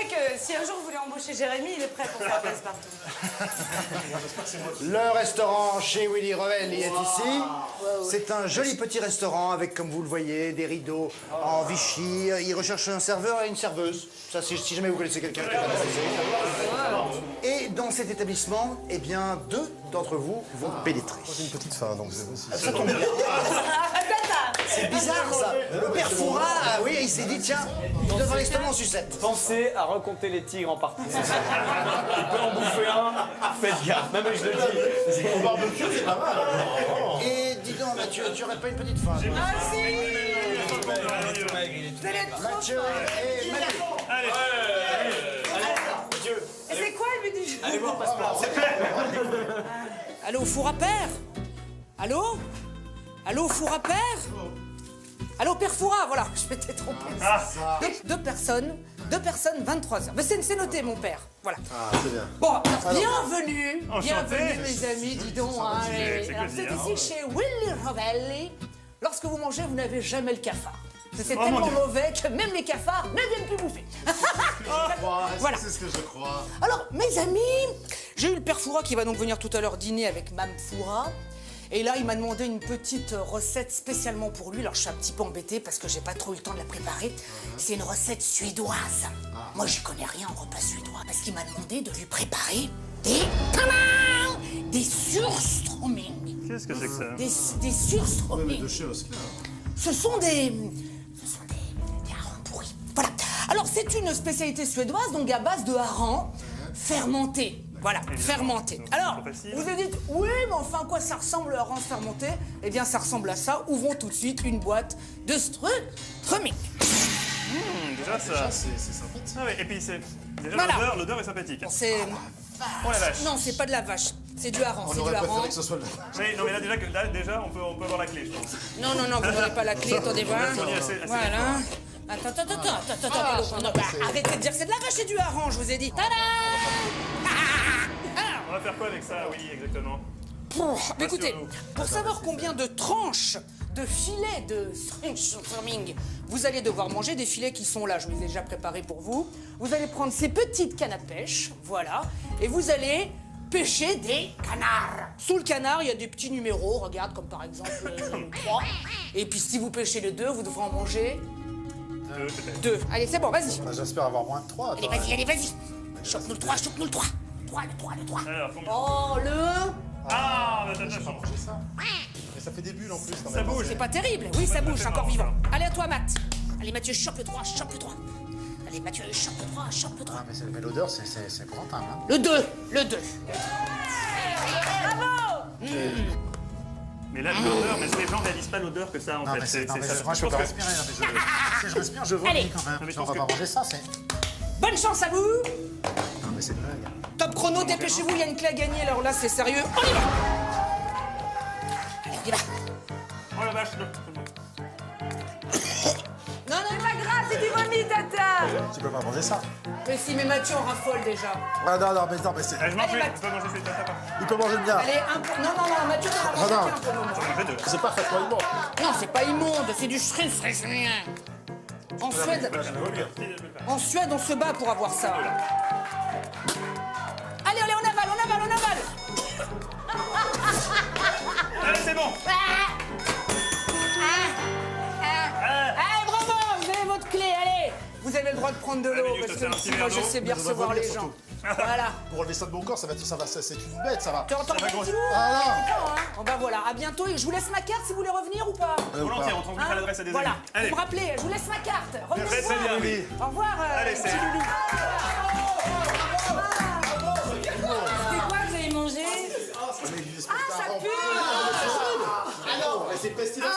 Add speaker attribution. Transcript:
Speaker 1: sait que si un jour vous voulez embaucher Jérémy, il est prêt pour faire place partout.
Speaker 2: Le restaurant chez Willy Revel est ici. C'est un joli petit restaurant avec, comme vous le voyez, des rideaux en Vichy. Il recherche un serveur et une serveuse. Ça, si jamais vous connaissez quelqu'un qui est intéressé. Et dans cet établissement, eh bien, 2 d'entre vous vont pénétrer.
Speaker 3: J'ai une petite faim, donc c'est aussi.
Speaker 2: Ça tombe bien. C'est bizarre, ça. Le père Foura, oui, il s'est dit, tiens, il doit avoir l'estomac en sucette.
Speaker 4: Pensez à recompter les tigres en partie. Il peut en bouffer un, faites gaffe, même je le dis.
Speaker 3: Au barbecue, c'est pas mal.
Speaker 2: Et dis donc, Mathieu, tu aurais pas une petite faim?
Speaker 1: Ah si! Vous allez être trop
Speaker 2: Mathieu et Mathieu.
Speaker 1: Et c'est quoi le but du jeu?
Speaker 4: Allez voir passe-plat.
Speaker 5: Allô, four à père? Allô? Allô, four à père? Allô, père Foura, voilà, je m'étais trompé. Deux personnes, 23 heures. Mais c'est noté, mon père, voilà.
Speaker 3: Ah, c'est bien.
Speaker 5: Bon, bienvenue,
Speaker 6: Enchanté.
Speaker 5: mes amis, dis donc. Hein, alors, vous êtes ici chez Willy Revel. Lorsque vous mangez, vous n'avez jamais le cafard. C'est tellement mauvais que même les cafards ne viennent plus bouffer.
Speaker 3: Voilà. C'est ce que je crois.
Speaker 5: Alors, mes amis, j'ai eu le père Foura qui va donc venir tout à l'heure dîner avec Mme Foura. Et là, il m'a demandé une petite recette spécialement pour lui. Alors, je suis un petit peu embêtée parce que j'ai pas trop eu le temps de la préparer. C'est une recette suédoise. Moi, j'y connais rien en repas suédois. Parce qu'il m'a demandé de lui préparer des surströmming.
Speaker 6: Qu'est-ce que c'est que ça?
Speaker 5: Des surströmming.
Speaker 3: De chez Oscar.
Speaker 5: Ce sont des harengs pourris. Voilà. Alors, c'est une spécialité suédoise, donc à base de harengs fermentés. Voilà, fermentés. Alors, vous vous dites, oui, mais enfin, quoi, ça ressemble à harengs fermentés? Eh bien, ça ressemble à ça. Ouvrons tout de suite une boîte de strömming.
Speaker 6: Déjà ça.
Speaker 3: C'est sympathique.
Speaker 6: Ah oui, et puis c'est. Déjà
Speaker 5: Voilà.
Speaker 6: l'odeur est sympathique.
Speaker 5: C'est...
Speaker 6: Oh la vache.
Speaker 5: Non, c'est pas de la vache. C'est du hareng,
Speaker 3: On
Speaker 5: c'est du
Speaker 3: aurait
Speaker 5: hareng.
Speaker 3: préféré que ce soit le.
Speaker 6: Mais, non mais là déjà on peut avoir la clé, je pense.
Speaker 5: Non, vous n'aurez pas la clé, attendez voir.
Speaker 6: assez
Speaker 5: Voilà. Attends. Non, arrêtez de dire que c'est de la vache, c'est du hareng, je vous ai dit. Tada!
Speaker 6: On va faire quoi avec ça, oui, exactement?
Speaker 5: Écoutez, pour savoir combien de tranches de filets de strömming vous allez devoir manger, des filets qui sont là, je les ai déjà préparés pour vous. Vous allez prendre ces petites cannes à pêche, voilà, et vous allez pêcher des canards. Sous le canard, il y a des petits numéros, regarde, comme par exemple le 3. Et puis si vous pêchez le 2, vous devrez en manger 2. Allez, c'est bon, vas-y.
Speaker 3: J'espère avoir moins de 3.
Speaker 5: Allez, vas-y. Chope-nous le 3. 3.
Speaker 6: Alors, combien?
Speaker 5: Oh, le 1.
Speaker 6: Ah, bah
Speaker 3: J'ai pas
Speaker 6: attention.
Speaker 3: mangé ça. Mais ça fait des bulles en plus quand
Speaker 6: Ça
Speaker 3: même.
Speaker 6: bouge.
Speaker 5: C'est pas terrible. Oui, ça bouge, c'est encore
Speaker 6: marrant,
Speaker 5: vivant.
Speaker 6: ça.
Speaker 5: Allez, à toi, Matt. Allez, Mathieu, chope le 3. Allez, Mathieu, chope le 3.
Speaker 3: Ah, mais l'odeur, c'est Corentin, hein.
Speaker 5: Le 2.
Speaker 6: Mais là, l'odeur, mais les gens réalisent pas l'odeur que ça en
Speaker 3: Non,
Speaker 6: fait.
Speaker 3: mais
Speaker 6: C'est ça.
Speaker 3: moi, je peux pas respirer. Non, mais si je respire, je
Speaker 5: Allez.
Speaker 3: vomis quand même.
Speaker 6: mais je
Speaker 3: On
Speaker 6: pense
Speaker 3: va pas
Speaker 6: que-
Speaker 3: manger ça, c'est.
Speaker 5: Bonne chance à vous.
Speaker 3: Non, mais c'est une blague.
Speaker 5: Top chrono, dépêchez-vous, il y a une clé à gagner. Alors là, c'est sérieux. On y va. Allez, on y va.
Speaker 6: Oh la vache, non.
Speaker 5: Non,
Speaker 1: C'est pas grave, c'est du vomi, tata.
Speaker 3: Tu peux pas manger ça.
Speaker 5: mais si, mais Mathieu en raffole déjà.
Speaker 3: Ah non, mais c'est.
Speaker 6: Allez, je m'en
Speaker 5: Allez,
Speaker 6: prie,
Speaker 5: Matt.
Speaker 6: on peut manger ces tatas.
Speaker 3: Il peut manger le mien.
Speaker 5: Allez, un peu. Non, Mathieu, t'en as mangé
Speaker 3: non.
Speaker 5: qu'un pour le moment.
Speaker 6: J'en ai 2.
Speaker 3: C'est pas très immonde.
Speaker 5: Non, c'est pas immonde, c'est du strömming. En Suède, on se bat pour avoir ça. Allez, on avale.
Speaker 6: Allez, c'est bon.
Speaker 5: Allez, bravo, vous avez votre clé, allez. Vous avez le droit de prendre de l'eau,
Speaker 6: Allez,
Speaker 5: parce
Speaker 6: je te
Speaker 5: que
Speaker 6: sers un
Speaker 5: si
Speaker 6: petit
Speaker 5: moi
Speaker 6: verre
Speaker 5: je
Speaker 6: d'eau.
Speaker 5: sais bien
Speaker 3: Mais ça
Speaker 5: recevoir
Speaker 3: va
Speaker 5: les
Speaker 3: vomir,
Speaker 5: gens.
Speaker 3: surtout.
Speaker 5: Voilà.
Speaker 3: Pour relever ça de mon corps, c'est une bête, ça va.
Speaker 5: T'entends pas
Speaker 6: grossir.
Speaker 5: du tout
Speaker 3: Ah non.
Speaker 5: Hein. Bon bah voilà, à bientôt et je vous laisse ma carte si vous voulez revenir ou pas.
Speaker 6: Volontiers, on transmettra
Speaker 5: Hein
Speaker 6: l'adresse à des
Speaker 5: Voilà,
Speaker 6: amis. Allez.
Speaker 5: vous me rappelez, je vous laisse ma carte. Revenez
Speaker 6: Très,
Speaker 5: me
Speaker 6: très
Speaker 5: voir.
Speaker 6: bien, oui.
Speaker 5: Au revoir,
Speaker 6: Allez,
Speaker 5: petit
Speaker 6: c'est-
Speaker 5: Lulu.
Speaker 1: C'est quoi que vous avez mangé?
Speaker 3: Ah, ça pue. Ah non, mais c'est pestilentiel.